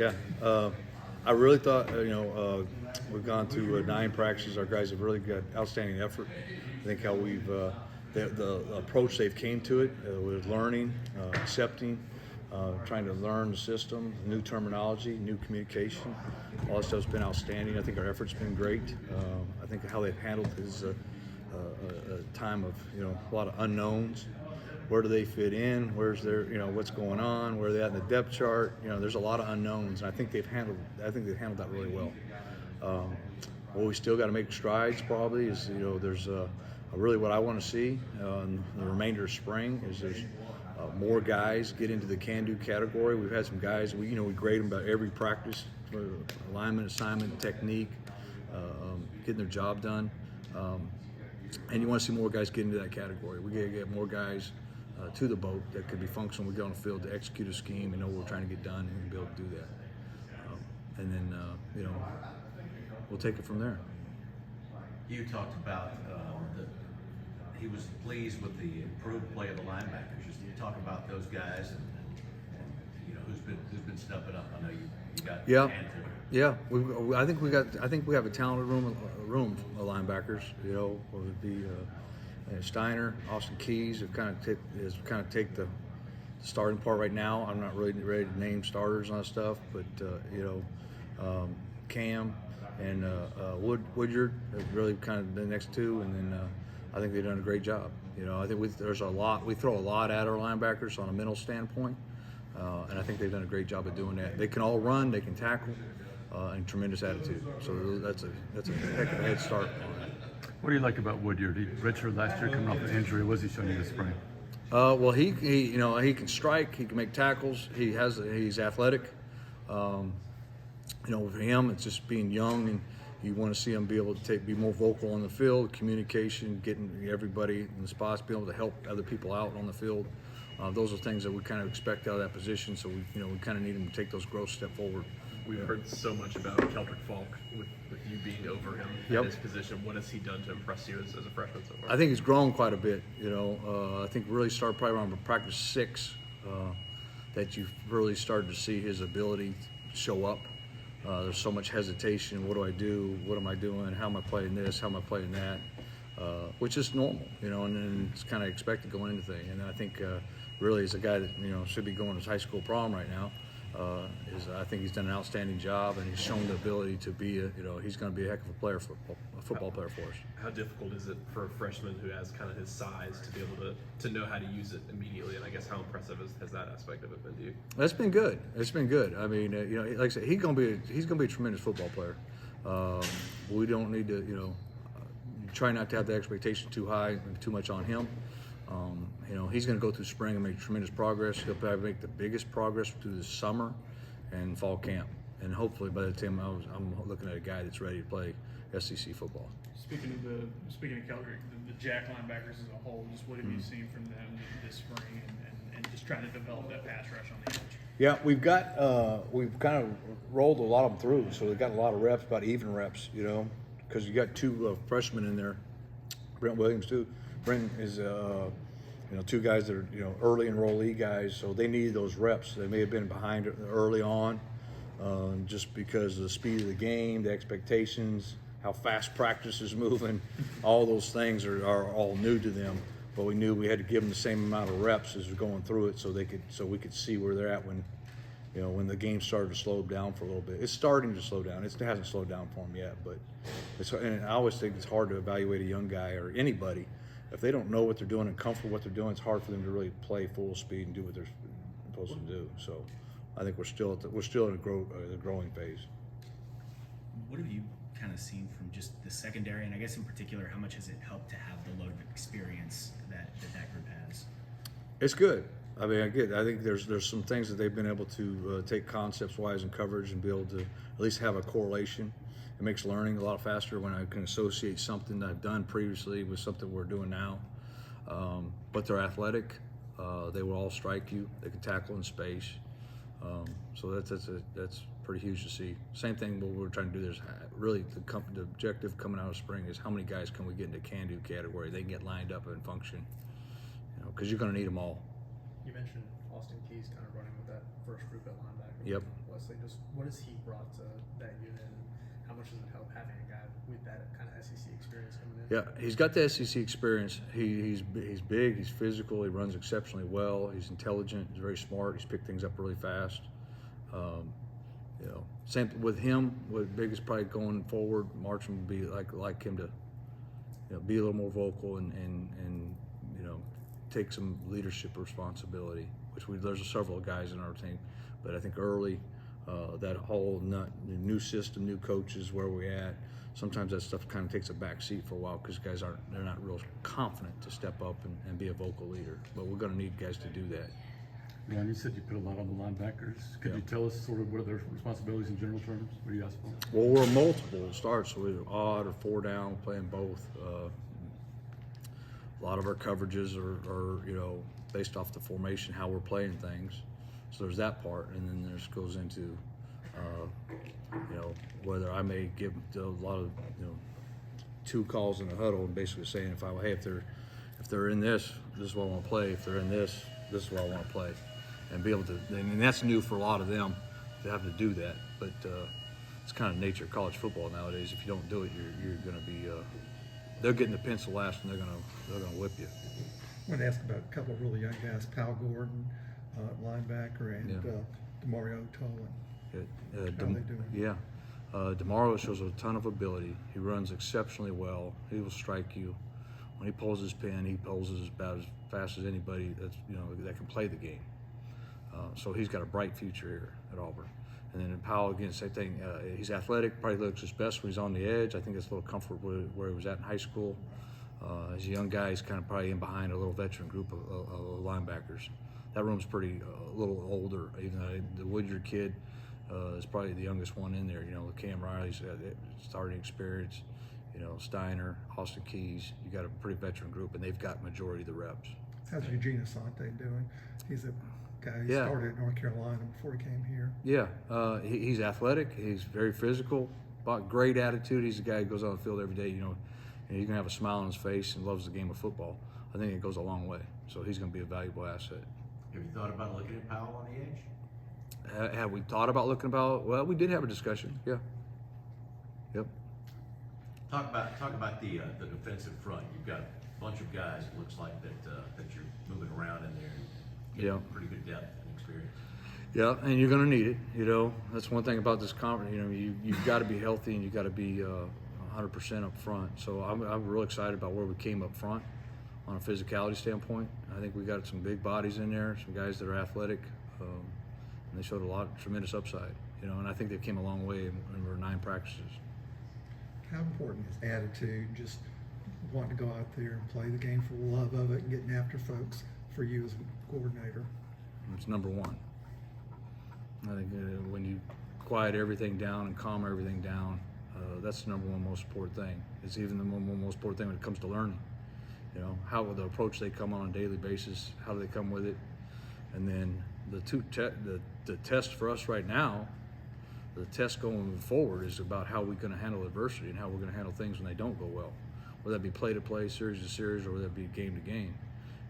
Yeah, I really thought, we've gone through 9 practices. Our guys have really got outstanding effort. I think how the approach they've came to it with learning, accepting, trying to learn the system, new terminology, new communication, all that stuff's been outstanding. I think our effort's been great. I think how they've handled is a time of a lot of unknowns. Where do they fit in? Where's their, what's going on? Where are they at in the depth chart? There's a lot of unknowns, and I think they've handled that really well. What we still got to make strides probably is, there's really what I want to see in the remainder of spring is there's more guys get into the can-do category. We've had some guys, we grade them about every practice, alignment, assignment, technique, getting their job done. And you want to see more guys get into that category. We got to get more guys to the boat that could be functional. We go on the field to execute a scheme and know what we're trying to get done and be able to do that. And then, we'll take it from there. You talked about he was pleased with the improved play of the linebackers. Just talk about those guys and who's been stepping up. I know you got a handful. Yeah, I think we have a talented room of linebackers. It would be Steiner, Austin Keys have kind of take the starting part right now. I'm not really ready to name starters on stuff, but Cam and Woodyard have really kind of the next two, and then I think they've done a great job. I think we throw a lot at our linebackers on a mental standpoint, and I think they've done a great job of doing that. They can all run, they can tackle, and tremendous attitude. So that's a heck of a head start on it. What do you like about Woodyard? He redshirted last year coming off an injury. What has he shown you this spring? Well, he can strike. He can make tackles. He's athletic. For him, it's just being young, and you want to see him be able to be more vocal on the field, communication, getting everybody in the spots, be able to help other people out on the field. Those are things that we kind of expect out of that position. So we kind of need him to take those growth step forward. We've heard so much about Keldrick Falk with you being over him in his position. What has he done to impress you as a freshman so far? I think he's grown quite a bit. I think really started probably around practice 6 that you really started to see his ability show up. There's so much hesitation. What do I do? What am I doing? How am I playing this? How am I playing that? Which is normal, and then it's kind of expected going into things. And I think really as a guy that should be going to his high school prom right now. I think he's done an outstanding job, and he's shown the ability to be he's going to be a heck of a football player for us. How difficult is it for a freshman who has kind of his size to be able to know how to use it immediately? And I guess how impressive has that aspect of it been to you? That's been good. It's been good. I mean, like I said, he's going to be a tremendous football player. We don't need to try not to have the expectation too high and too much on him. He's going to go through spring and make tremendous progress. He'll probably make the biggest progress through the summer and fall camp. And hopefully by the time I'm looking at a guy that's ready to play SEC football. Speaking of Keldrick, the Jack linebackers as a whole, just what have you seen from them this spring and just trying to develop that pass rush on the edge? Yeah, we've kind of rolled a lot of them through, so they've got a lot of reps, about even reps, because you got 2 freshmen in there, Brent Williams too. Brent is 2 guys that are early enrollee guys, so they needed those reps. They may have been behind early on, just because of the speed of the game, the expectations, how fast practice is moving. All those things are all new to them. But we knew we had to give them the same amount of reps as we're going through it, so we could see where they're at when the game started to slow down for a little bit. It's starting to slow down. It hasn't slowed down for them yet, but and I always think it's hard to evaluate a young guy or anybody. If they don't know what they're doing and comfortable with what they're doing, it's hard for them to really play full speed and do what they're supposed to do. So I think we're still in the growing phase. What have you kind of seen from just the secondary, and I guess in particular, how much has it helped to have the load of experience that group has? It's good. I mean, I think there's some things that they've been able to take concepts-wise and coverage and be able to at least have a correlation. It makes learning a lot faster when I can associate something that I've done previously with something we're doing now. But they're athletic. They will all strike you. They can tackle in space. So that's pretty huge to see. Same thing what we're trying to do. There's really the objective coming out of spring is how many guys can we get into can-do category. They can get lined up and function. Because you're going to need them all. You mentioned Austin Keys kind of running with that first group at linebacker. Yep. Wesley, just what has he brought to that unit, and how much does it help having a guy with that kind of SEC experience coming in? Yeah, he's got the SEC experience. He's big, he's physical, he runs exceptionally well, he's intelligent, he's very smart, he's picked things up really fast. You know, same with him. What biggest probably going forward, Marching would be like him to, you know, be a little more vocal and you know, take some leadership responsibility. There's several guys in our team, but I think early that whole new system, new coaches, where we at. Sometimes that stuff kind of takes a back seat for a while because guys they're not real confident to step up and be a vocal leader. But we're going to need guys to do that. Ron, you said you put a lot on the linebackers. Could you tell us sort of what are their responsibilities in general terms? What do you ask for? Well, we're multiple starts, so we're odd or 4 down, playing both. A lot of our coverages are you know, based off the formation, how we're playing things. So there's that part, and then there's goes into you know, whether I may give a lot of, you know, 2 calls in a huddle and basically saying if they're in this is what I want to play. If they're in this is what I want to play, and be able to. And that's new for a lot of them to have to do that. But it's kind of nature of college football nowadays. If you don't do it, you're going to be. They're getting the pencil last, and they're gonna whip you. I want to ask about a couple of really young guys, Pal Gordon, linebacker, and Demario Tolan. How are they doing? Yeah, Demario shows a ton of ability. He runs exceptionally well. He will strike you. When he pulls his pin, he pulls it about as fast as anybody that can play the game. So he's got a bright future here at Auburn. And then in Powell, again, same thing. He's athletic, probably looks his best when he's on the edge. I think that's a little comfort with where he was at in high school. As a young guy, he's kind of probably in behind a little veteran group of linebackers. That room's pretty a little older. Even though the Woodyard kid is probably the youngest one in there. You know, Cam Riley's got starting experience. You know, Steiner, Austin Keys. You got a pretty veteran group, and they've got majority of the reps. How's Eugene Asante doing? He's a guy who started at North Carolina before he came here. Yeah, he's athletic. He's very physical. Great attitude. He's a guy who goes on the field every day. You know, and he can have a smile on his face and loves the game of football. I think it goes a long way. So he's going to be a valuable asset. Have you thought about looking at Powell on the edge? Have we thought about looking about? Well, we did have a discussion. Yeah. Yep. Talk about the defensive front. You've got a bunch of guys. It looks like that you're moving around in there. Getting pretty good depth and experience. Yeah, and you're going to need it. You know, that's one thing about this conference. You know, you've got to be healthy and you've got to be 100% up front. So I'm real excited about where we came up front on a physicality standpoint. I think we got some big bodies in there, some guys that are athletic, and they showed tremendous upside. You know, and I think they came a long way in 9 practices. How important is attitude, just wanting to go out there and play the game for the love of it and getting after folks for you as a coordinator? It's number 1. I think when you quiet everything down and calm everything down, that's the number 1 most important thing. It's even the most important thing when it comes to learning. You know, how the approach they come on a daily basis, how do they come with it, and then the test for us right now. The test going forward is about how we're going to handle adversity and how we're going to handle things when they don't go well, whether that be play to play, series to series, or whether that be game to game.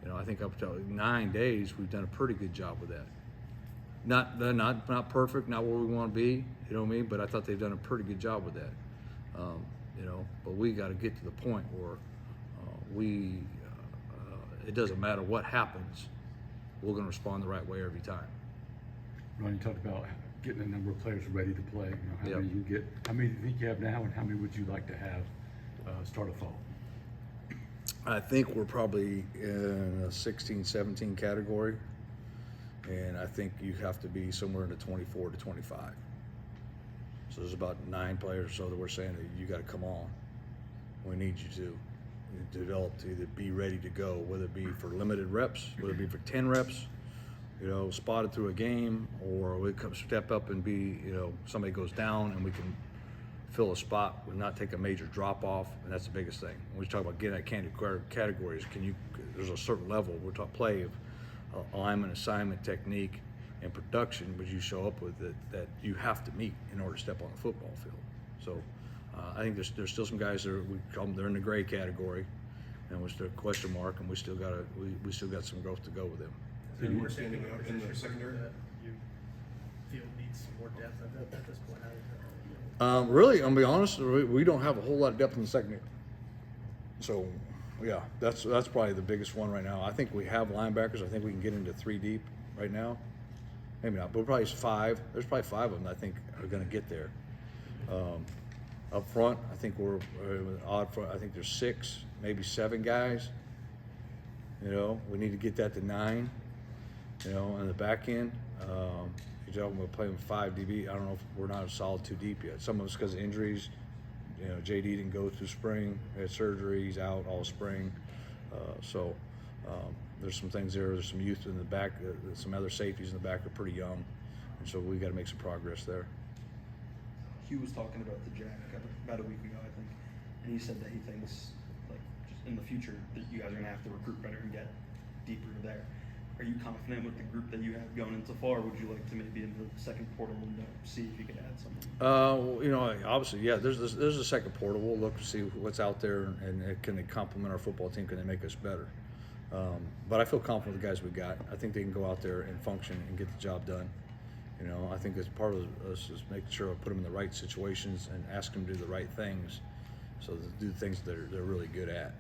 You know, I think up to 9 days we've done a pretty good job with that. Not perfect, not where we want to be. You know what I mean? But I thought they've done a pretty good job with that. You know, but we got to get to the point where it doesn't matter what happens, we're going to respond the right way every time. Ron, you talked about getting a number of players ready to play. You know, how many do you think you have now, and how many would you like to have start a fall? I think we're probably in a 16, 17 category, and I think you have to be somewhere in the 24 to 25. So there's about 9 players or so that we're saying that you got to come on. We need you to develop to either be ready to go, whether it be for limited reps, whether it be for 10 reps, you know, spotted through a game, or we come step up and be, you know, somebody goes down and we can fill a spot and not take a major drop off, and that's the biggest thing. When we talk about getting that categories, there's a certain level we're talking play of alignment, assignment, technique, and production, which you show up with that you have to meet in order to step on the football field. So I think there's still some guys that they're in the gray category, and we're still a question mark, and we still got some growth to go with them. Is there more standing out in the secondary? needs some more depth at this point. Really, I'm gonna be honest, we don't have a whole lot of depth in the secondary. So, yeah, that's probably the biggest one right now. I think we have linebackers. I think we can get into 3 deep right now. Maybe not, but probably 5. There's probably 5 of them that I think are gonna get there. Up front, I think we're odd front. I think there's 6, maybe 7 guys. You know, we need to get that to 9. You know, on the back end, you're talking about playing with 5 DB. I don't know if we're not a solid 2 deep yet. Some of us because of injuries. You know, JD didn't go through spring. He had surgery. He's out all spring. So there's some things there. There's some youth in the back. Some other safeties in the back are pretty young, and so we got to make some progress there. Hugh was talking about the Jack about a week ago, I think, and he said that he thinks, like, just in the future that you guys are gonna have to recruit better and get deeper there. Are you confident with the group that you have going in so far? Or would you like to maybe in the second portal window see if you could add something? Well, you know, obviously, yeah. There's a second portal. We'll look to see what's out there, and can they complement our football team? Can they make us better? But I feel confident with the guys we got. I think they can go out there and function and get the job done. You know, I think that's part of us is making sure I put them in the right situations and ask them to do the right things, so to do things that they're really good at.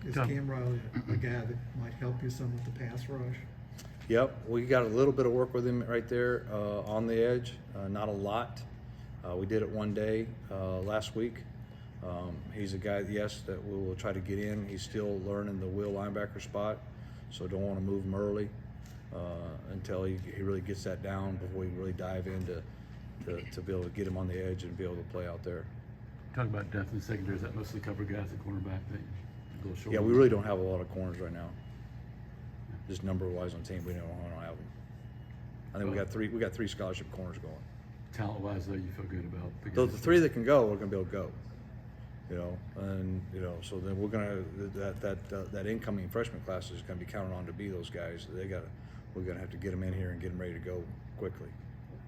Is Cam Riley a guy that might help you some with the pass rush? Yep, we got a little bit of work with him right there on the edge, not a lot. We did it one day last week. He's a guy, yes, that we will try to get in. He's still learning the will linebacker spot, so don't want to move him early until he really gets that down before we really dive into to be able to get him on the edge and be able to play out there. Talking about depth in the secondary, is that mostly cover guys at cornerback that go short? Yeah, we really don't have a lot of corners right now. Just number-wise on team, we don't have them. I think we got three scholarship corners going. Talent-wise, though, you feel good about The 3 that can go, we're gonna be able to go. You know, and you know, so then we're gonna that incoming freshman class is gonna be counted on to be those guys. We're gonna have to get them in here and get them ready to go quickly.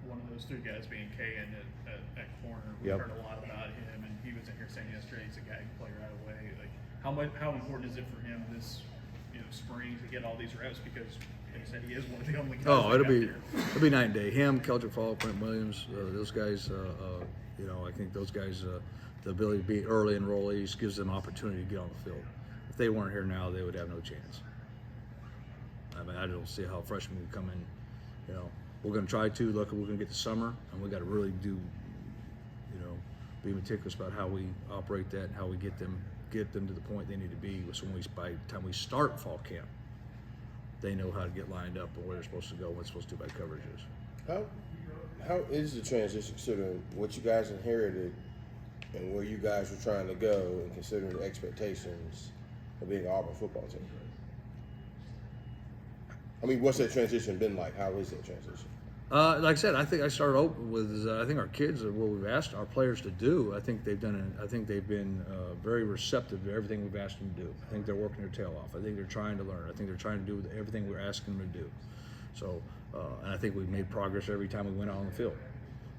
One of those 3 guys being Kayan at corner. We Yep. heard a lot about him, and he was in here saying yesterday he's a guy who can play right away. Like, how important is it for him this spring to get all these reps? Because like I said, he is one of the only guys. Oh, that got there. it'll be night and day. Him, Keldrick Fall, Brent Williams, those guys. You know, I think those guys, the ability to be early enrollees gives them opportunity to get on the field. If they weren't here now, they would have no chance. I mean, I don't see how freshmen would come in. You know, we're going to try to look. We're going to get to summer, and we got to really be meticulous about how we operate that and how we get them to the point they need to be. So by the time we start fall camp, they know how to get lined up and where they're supposed to go, what they're supposed to do by coverages. How is the transition considering what you guys inherited and where you guys were trying to go, and considering the expectations of being an Auburn football team? I mean, what's that transition been like? How is that transition? Like I said, I think I started open with. I think our kids, what we've asked our players to do, I think they've done. I think they've been very receptive to everything we've asked them to do. I think they're working their tail off. I think they're trying to learn. I think they're trying to do everything we're asking them to do. So, and I think we've made progress every time we went out on the field.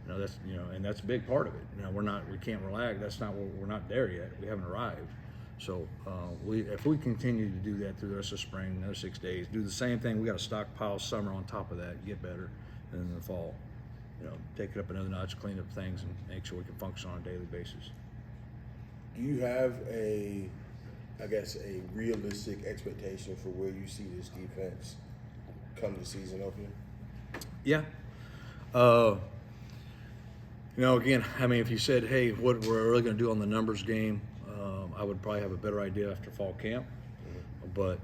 You know, and that's a big part of it. You know, we can't relax. That's not we're not there yet. We haven't arrived. So if we continue to do that through the rest of spring, another 6 days, do the same thing. We got to stockpile summer on top of that, get better, and in the fall, take it up another notch, clean up things, and make sure we can function on a daily basis. Do you have a realistic expectation for where you see this defense come the season opening? Yeah. Again, I mean, if you said, hey, what we're really going to do on the numbers game, I would probably have a better idea after fall camp. Mm-hmm. But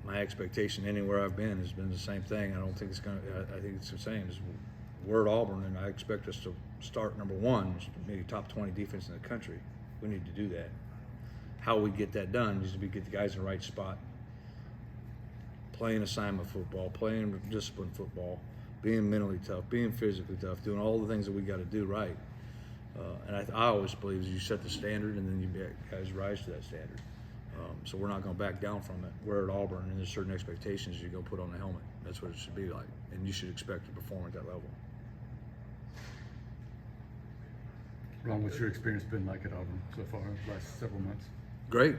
my expectation anywhere I've been has been the same thing. I don't think it's going to, I think it's the same. We're at Auburn, and I expect us to start number 1, maybe top 20 defense in the country. We need to do that. How we get that done is we get the guys in the right spot, playing assignment football, playing disciplined football, being mentally tough, being physically tough, doing all the things that we got to do right. And I always believe is you set the standard, and then you guys rise to that standard. So we're not going to back down from it. We're at Auburn, and there's certain expectations you're going to put on the helmet. That's what it should be like, and you should expect to perform at that level. Ron, what's your experience been like at Auburn so far, the last several months? Great.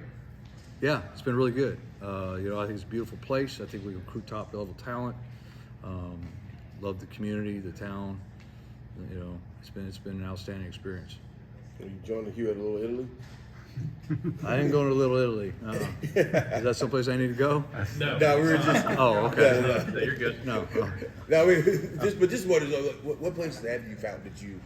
Yeah, it's been really good. I think it's a beautiful place. I think we recruit top-level talent. Love the community, the town. You know, it's been an outstanding experience. You joined the Hugh at Little Italy? I didn't go to Little Italy. Is that someplace I need to go? No, No, we were just. Oh, okay. No, no, you're good. No. No, just what places have you found that you